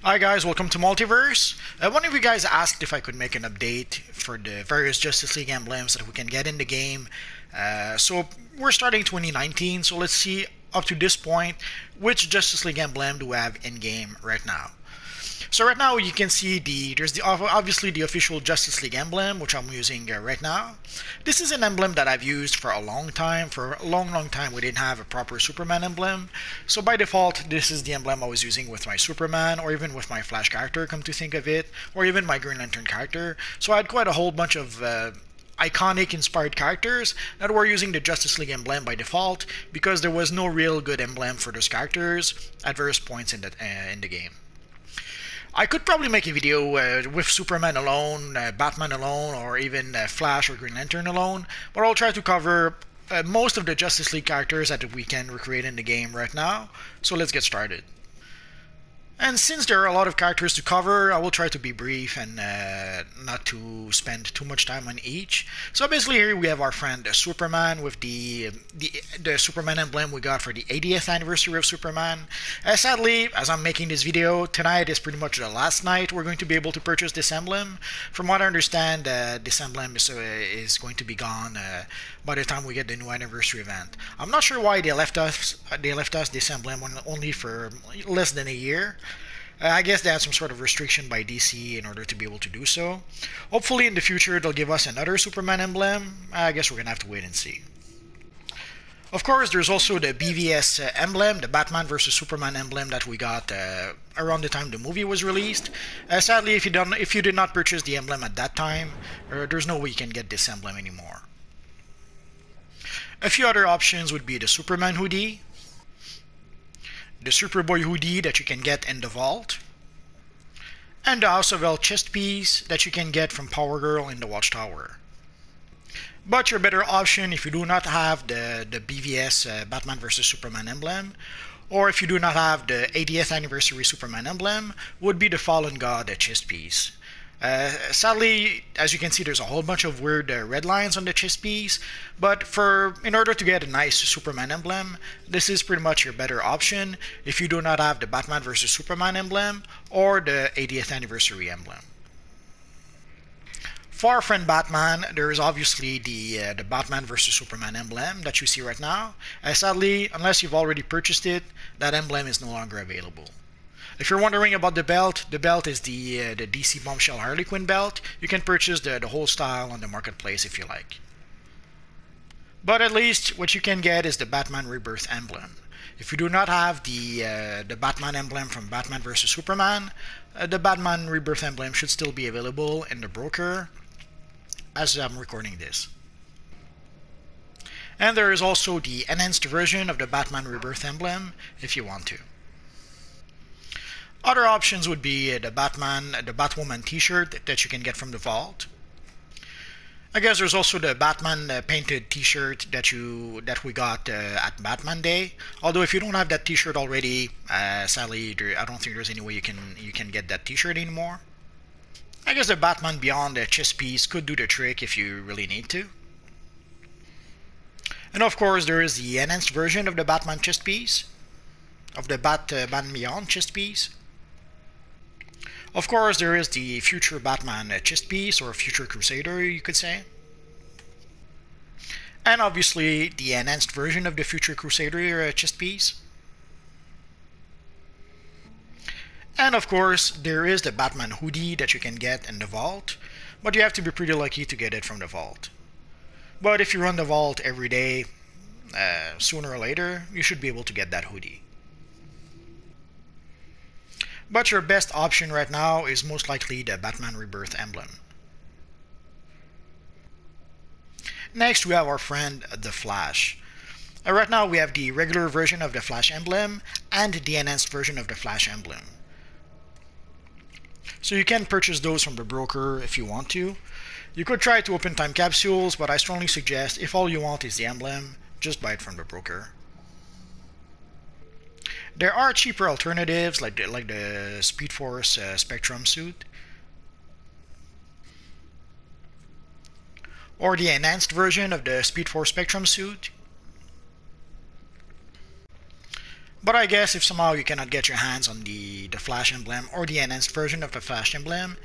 Hi guys, welcome to Multiverse. One of you guys asked if I could make an update for the various Justice League emblems that we can get in the game. So we're starting 2019, so let's see up to this point which Justice League emblem do we have in game right now. So right now you can see there's obviously the official Justice League emblem, which I'm using right now. This is an emblem that I've used for a long time. For a long time we didn't have a proper Superman emblem. So by default this is the emblem I was using with my Superman, or even with my Flash character, come to think of it, or even my Green Lantern character. So I had quite a whole bunch of iconic inspired characters that were using the Justice League emblem by default, because there was no real good emblem for those characters at various points in the game. I could probably make a video with Superman alone, Batman alone, or even Flash or Green Lantern alone, but I'll try to cover most of the Justice League characters that we can recreate in the game right now, so let's get started. And since there are a lot of characters to cover, I will try to be brief and not to spend too much time on each. So basically here we have our friend Superman with the Superman emblem we got for the 80th anniversary of Superman. Sadly, as I'm making this video, tonight is pretty much the last night we're going to be able to purchase this emblem. From what I understand, this emblem is going to be gone by the time we get the new anniversary event. I'm not sure why they left us this emblem only for less than a year. I guess they had some sort of restriction by DC in order to be able to do so. Hopefully in the future they'll give us another Superman emblem. I guess we're gonna have to wait and see. Of course, there's also the BVS emblem, the Batman vs Superman emblem that we got around the time the movie was released. Sadly, if you did not purchase the emblem at that time, there's no way you can get this emblem anymore. A few other options would be the Superman hoodie, the Superboy hoodie that you can get in the vault, and the House of L chest piece that you can get from Power Girl in the Watchtower. But your better option, if you do not have the BVS Batman vs Superman emblem, or if you do not have the 80th anniversary Superman emblem, would be the Fallen God chest piece. Sadly, as you can see, there's a whole bunch of weird red lines on the chest piece, but in order to get a nice Superman emblem, this is pretty much your better option if you do not have the Batman vs Superman emblem or the 80th anniversary emblem. For our friend Batman, there is obviously the Batman vs Superman emblem that you see right now. Sadly, unless you've already purchased it, that emblem is no longer available. If you're wondering about the belt is the DC Bombshell Harley Quinn belt. You can purchase the whole style on the marketplace if you like. But at least what you can get is the Batman Rebirth emblem. If you do not have the Batman emblem from Batman vs Superman, the Batman Rebirth emblem should still be available in the broker as I'm recording this. And there is also the enhanced version of the Batman Rebirth emblem if you want to. Other options would be the Batwoman t-shirt that you can get from the vault. I guess there's also the Batman painted t-shirt that we got at Batman Day. Although if you don't have that t-shirt already, sadly I don't think there's any way you can get that t-shirt anymore. I guess the Batman Beyond chest piece could do the trick if you really need to. And of course there is the enhanced version of the Batman chest piece, of the Batman Beyond chest piece. Of course, there is the Future Batman chest piece, or Future Crusader, you could say. And obviously, the enhanced version of the Future Crusader chest piece. And of course, there is the Batman hoodie that you can get in the vault, but you have to be pretty lucky to get it from the vault. But if you run the vault every day, sooner or later, you should be able to get that hoodie. But your best option right now is most likely the Batman Rebirth emblem. Next we have our friend the Flash. Right now we have the regular version of the Flash emblem and the enhanced version of the Flash emblem. So you can purchase those from the broker if you want to. You could try to open time capsules, but I strongly suggest if all you want is the emblem, just buy it from the broker. There are cheaper alternatives like the Speed Force Spectrum suit, or the enhanced version of the Speed Force Spectrum suit. But I guess if somehow you cannot get your hands on the Flash emblem or the enhanced version of the Flash emblem,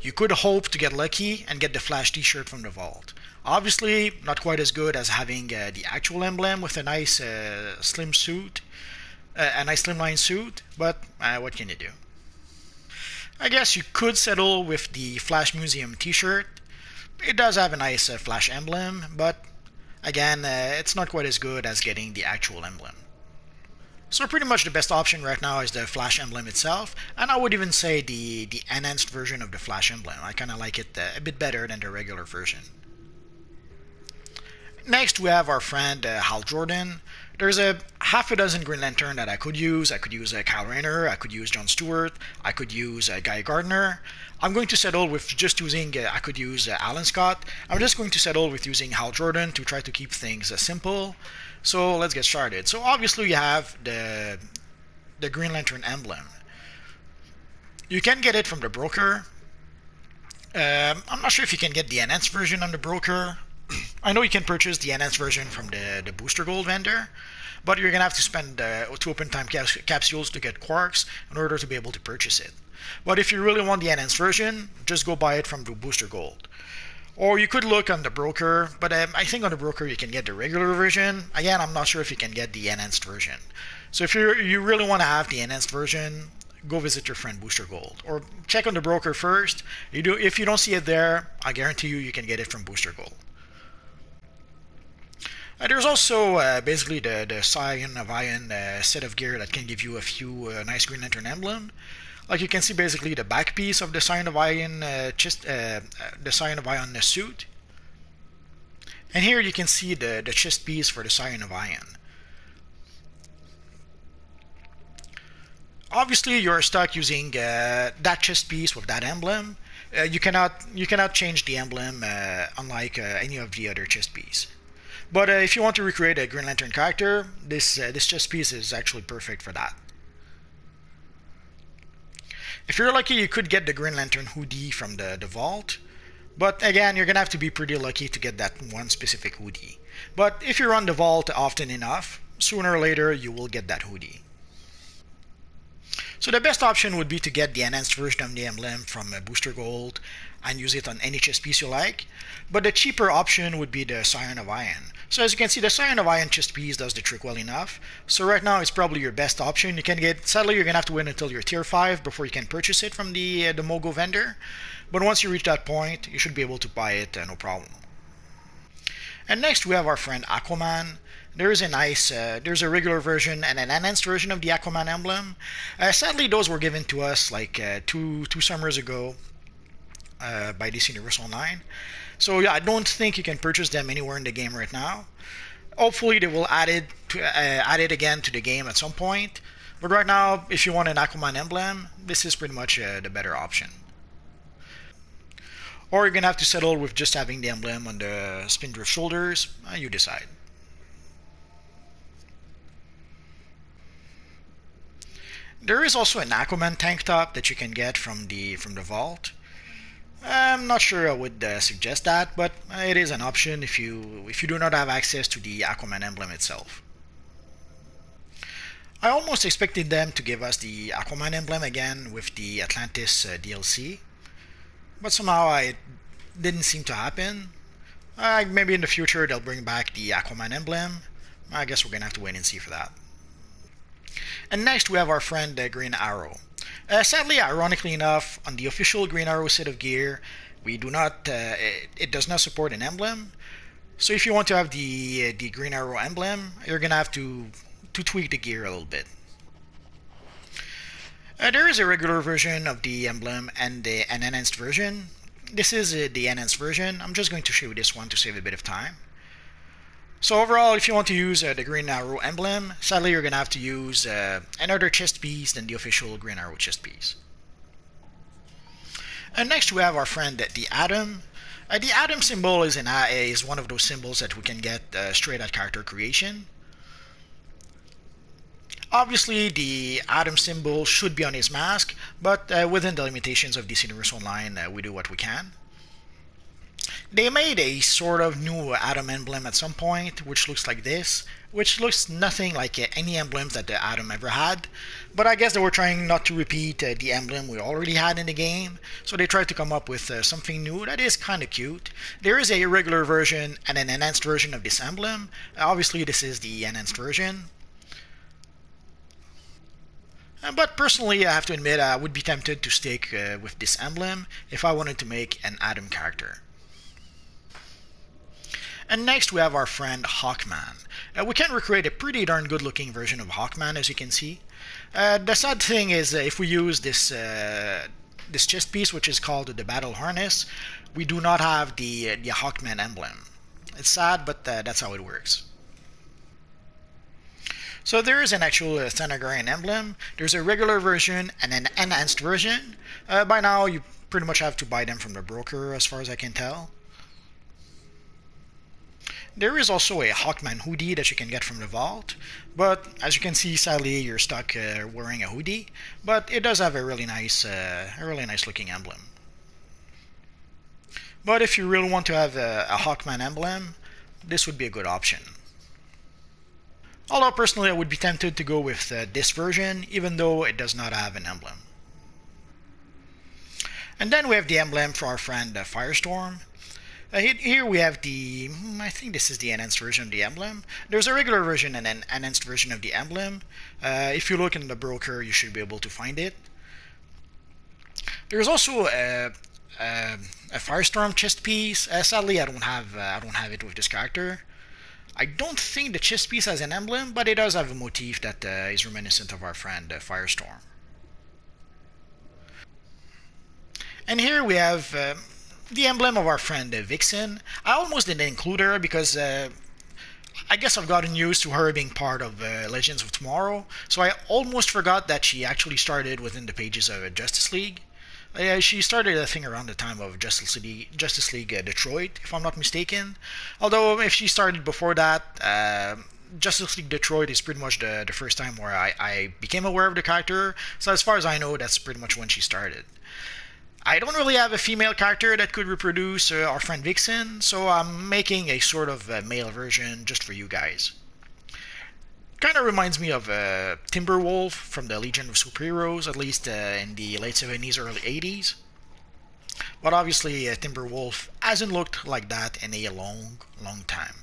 you could hope to get lucky and get the Flash t-shirt from the vault. Obviously, not quite as good as having the actual emblem with a nice slim suit, a nice slimline suit, but what can you do? I guess you could settle with the Flash Museum t-shirt. It does have a nice Flash emblem, but again, it's not quite as good as getting the actual emblem. So pretty much the best option right now is the Flash emblem itself, and I would even say the enhanced version of the Flash emblem. I kind of like it a bit better than the regular version. Next, we have our friend Hal Jordan. There's a half a dozen Green Lantern that I could use. I could use Kyle Rayner, I could use John Stewart, I could use Guy Gardner. I'm going to settle with just using, I could use Alan Scott. I'm just going to settle with using Hal Jordan to try to keep things simple. So let's get started. So obviously you have the Green Lantern emblem. You can get it from the broker. I'm not sure if you can get the enhanced version on the broker. I know you can purchase the enhanced version from the Booster Gold vendor, but you're going to have to spend 2 open time capsules to get quarks in order to be able to purchase it. But if you really want the enhanced version, just go buy it from the Booster Gold. Or you could look on the broker, but I think on the broker you can get the regular version. Again, I'm not sure if you can get the enhanced version. So if you really want to have the enhanced version, go visit your friend Booster Gold. Or check on the broker first. If you don't see it there, I guarantee you can get it from Booster Gold. There's also basically the Scion of Iron set of gear that can give you a few nice Green Lantern emblem. Like you can see basically the back piece of the Scion of Iron the Scion of Iron suit. And here you can see the chest piece for the Scion of Iron. Obviously you're stuck using that chest piece with that emblem. You cannot change the emblem unlike any of the other chest piece. But if you want to recreate a Green Lantern character, this chest piece is actually perfect for that. If you're lucky, you could get the Green Lantern hoodie from the vault. But again, you're going to have to be pretty lucky to get that one specific hoodie. But if you run the vault often enough, sooner or later you will get that hoodie. So the best option would be to get the enhanced version of the emblem from Booster Gold and use it on any chest piece you like. But the cheaper option would be the Scion of Iron. So as you can see, the Scion of Iron chest piece does the trick well enough. So right now it's probably your best option. You can get, sadly you're going to have to wait until you're tier 5 before you can purchase it from the Mogo vendor. But once you reach that point, you should be able to buy it no problem. And next we have our friend Aquaman. There's a regular version and an enhanced version of the Aquaman emblem. Sadly, those were given to us like two summers ago by DC Universal 9. So yeah, I don't think you can purchase them anywhere in the game right now. Hopefully they will add it again to the game at some point. But right now, if you want an Aquaman emblem, this is pretty much the better option. Or you're gonna have to settle with just having the emblem on the Spindrift shoulders. You decide. There is also an Aquaman tank top that you can get from the vault. I'm not sure I would suggest that, but it is an option if you do not have access to the Aquaman emblem itself. I almost expected them to give us the Aquaman emblem again with the Atlantis DLC, but somehow it didn't seem to happen. Maybe in the future they'll bring back the Aquaman emblem. I guess we're gonna have to wait and see for that. And next we have our friend Green Arrow. Sadly, ironically enough, on the official Green Arrow set of gear, we do not. It does not support an emblem. So if you want to have the Green Arrow emblem, you're gonna have to tweak the gear a little bit. There is a regular version of the emblem and an enhanced version. This is the enhanced version. I'm just going to show you this one to save a bit of time. So overall, if you want to use the Green Arrow emblem, sadly you're going to have to use another chest piece than the official Green Arrow chest piece. And next we have our friend the Atom. The Atom symbol is one of those symbols that we can get straight at character creation. Obviously, the Atom symbol should be on his mask, but within the limitations of DC Universal 9, we do what we can. They made a sort of new Atom emblem at some point, which looks like this, which looks nothing like any emblems that the Atom ever had. But I guess they were trying not to repeat the emblem we already had in the game, so they tried to come up with something new that is kind of cute. There is a regular version and an enhanced version of this emblem. Obviously, this is the enhanced version. But personally, I have to admit, I would be tempted to stick with this emblem if I wanted to make an Atom character. And next we have our friend Hawkman. We can recreate a pretty darn good looking version of Hawkman, as you can see. The sad thing is if we use this chest piece, which is called the Battle Harness, we do not have the Hawkman emblem. It's sad, but that's how it works. So there is an actual Thanagarian emblem. There's a regular version and an enhanced version. By now you pretty much have to buy them from the broker, as far as I can tell. There is also a Hawkman hoodie that you can get from the vault, but as you can see, sadly you're stuck wearing a hoodie. But it does have a really nice looking emblem. But if you really want to have a Hawkman emblem, this would be a good option. Although personally I would be tempted to go with this version, even though it does not have an emblem. And then we have the emblem for our friend Firestorm. Here we have I think this is the enhanced version of the emblem. There's a regular version and an enhanced version of the emblem. If you look in the broker, you should be able to find it. There's also a Firestorm chest piece. Sadly, I don't have it with this character. I don't think the chest piece has an emblem, but it does have a motif that is reminiscent of our friend Firestorm. And here we have the emblem of our friend Vixen. I almost didn't include her because I guess I've gotten used to her being part of Legends of Tomorrow, so I almost forgot that she actually started within the pages of Justice League. She started, I think, around the time of Justice League Detroit, if I'm not mistaken. Although, if she started before that, Justice League Detroit is pretty much the first time where I became aware of the character. So as far as I know, that's pretty much when she started. I don't really have a female character that could reproduce our friend Vixen, so I'm making a sort of male version just for you guys. Kind of reminds me of Timberwolf from the Legion of Superheroes, at least in the late 70s, early 80s. But obviously, Timberwolf hasn't looked like that in a long, long time.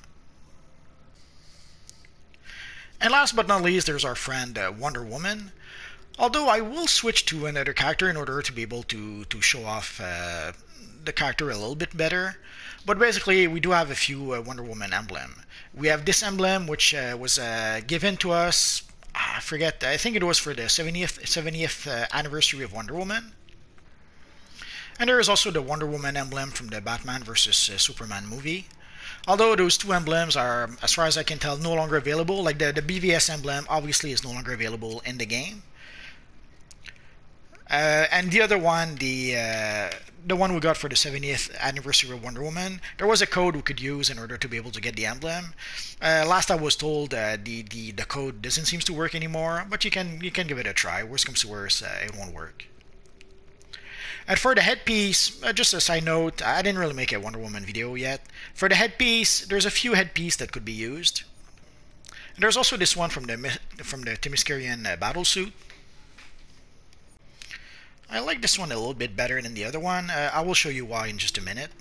And last but not least, there's our friend Wonder Woman. Although I will switch to another character in order to be able to show off the character a little bit better. But basically, we do have a few Wonder Woman emblem. We have this emblem, which was given to us, I forget, I think it was for the 70th anniversary of Wonder Woman. And there is also the Wonder Woman emblem from the Batman vs. Superman movie. Although those two emblems are, as far as I can tell, no longer available. Like the BVS emblem obviously is no longer available in the game. And the other one, the one we got for the 70th anniversary of Wonder Woman, there was a code we could use in order to be able to get the emblem. Last I was told, the code doesn't seem to work anymore, but you can give it a try. Worst comes to worst, it won't work. And for the headpiece, just a side note, I didn't really make a Wonder Woman video yet. For the headpiece, there's a few headpieces that could be used. And there's also this one from the Themyscirian battle suit. I like this one a little bit better than the other one. I will show you why in just a minute.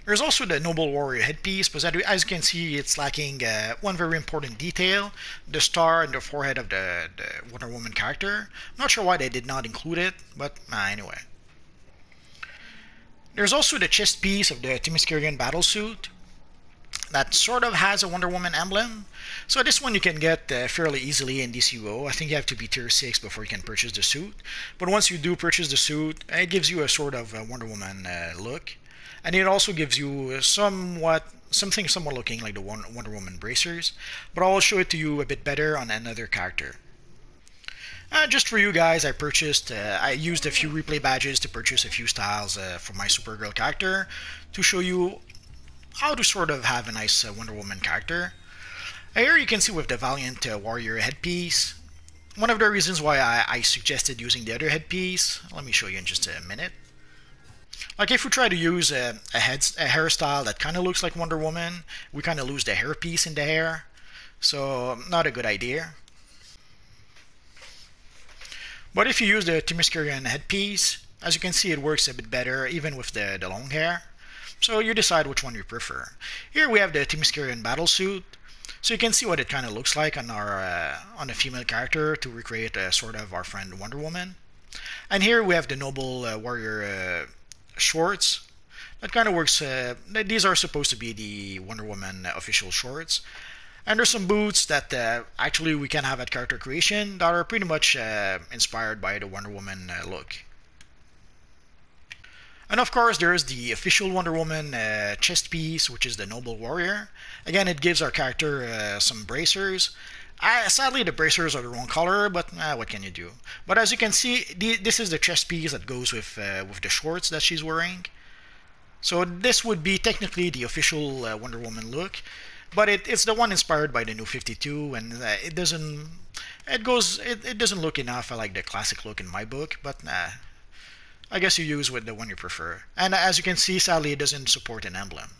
There's also the Noble Warrior headpiece, but as you can see, it's lacking one very important detail, the star and the forehead of the Wonder Woman character. I'm not sure why they did not include it, but anyway. There's also the chest piece of the Themyscirian battle suit that sort of has a Wonder Woman emblem. So this one you can get fairly easily in DCUO. I think you have to be tier 6 before you can purchase the suit. But once you do purchase the suit, it gives you a sort of Wonder Woman look. And it also gives you something somewhat looking like the Wonder Woman bracers. But I'll show it to you a bit better on another character. Just for you guys, I used a few replay badges to purchase a few styles for my Supergirl character to show you how to sort of have a nice Wonder Woman character. Here you can see with the Valiant Warrior headpiece. One of the reasons why I suggested using the other headpiece, let me show you in just a minute. Like if we try to use a hairstyle that kind of looks like Wonder Woman, we kind of lose the hairpiece in the hair. So not a good idea. But if you use the Themyscirian headpiece, as you can see, it works a bit better even with the long hair. So you decide which one you prefer. Here we have the Themyscirian battlesuit. So you can see what it kind of looks like on our on a female character to recreate sort of our friend Wonder Woman. And here we have the noble warrior shorts. That kind of works. These are supposed to be the Wonder Woman official shorts. And there's some boots that actually we can have at character creation that are pretty much inspired by the Wonder Woman look. And of course, there's the official Wonder Woman chest piece, which is the Noble Warrior. Again, it gives our character some bracers. Sadly, the bracers are the wrong color, but what can you do? But as you can see, this is the chest piece that goes with the shorts that she's wearing. So this would be technically the official Wonder Woman look, but it's the one inspired by the New 52, and it doesn't look enough. I like the classic look in my book, but I guess you use with the one you prefer. And as you can see, sadly, it doesn't support an emblem.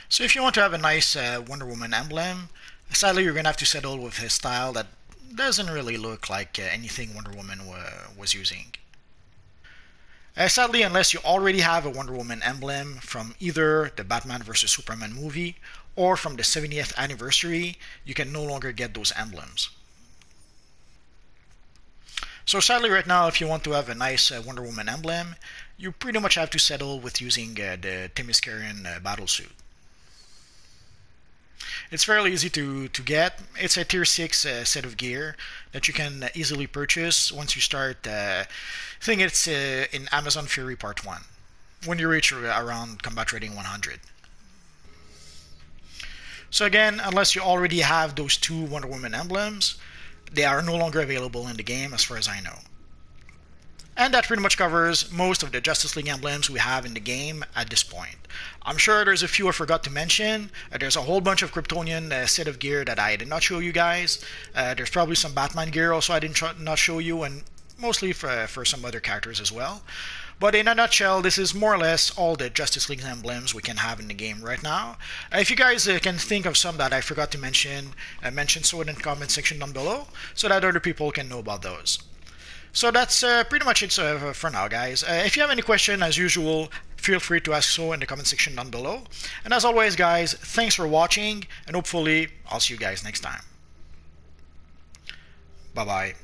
So if you want to have a nice Wonder Woman emblem, sadly you're going to have to settle with a style that doesn't really look like anything Wonder Woman was using. Sadly, unless you already have a Wonder Woman emblem from either the Batman vs Superman movie or from the 70th anniversary, you can no longer get those emblems. So sadly right now, if you want to have a nice Wonder Woman emblem, you pretty much have to settle with using the Themyscirian battlesuit. It's fairly easy to get. It's a tier 6 set of gear that you can easily purchase once you start, I think it's in Amazon Fury Part 1, when you reach around combat rating 100. So again, unless you already have those two Wonder Woman emblems, they are no longer available in the game as far as I know. And that pretty much covers most of the Justice League emblems we have in the game at this point. I'm sure there's a few I forgot to mention. There's a whole bunch of Kryptonian set of gear that I did not show you guys. There's probably some Batman gear also I did not show you, and mostly for some other characters as well. But in a nutshell, this is more or less all the Justice League emblems we can have in the game right now. If you guys can think of some that I forgot to mention, mention so in the comment section down below so that other people can know about those. So that's pretty much it for now, guys. If you have any question, as usual, feel free to ask so in the comment section down below. And as always, guys, thanks for watching, and hopefully I'll see you guys next time. Bye-bye.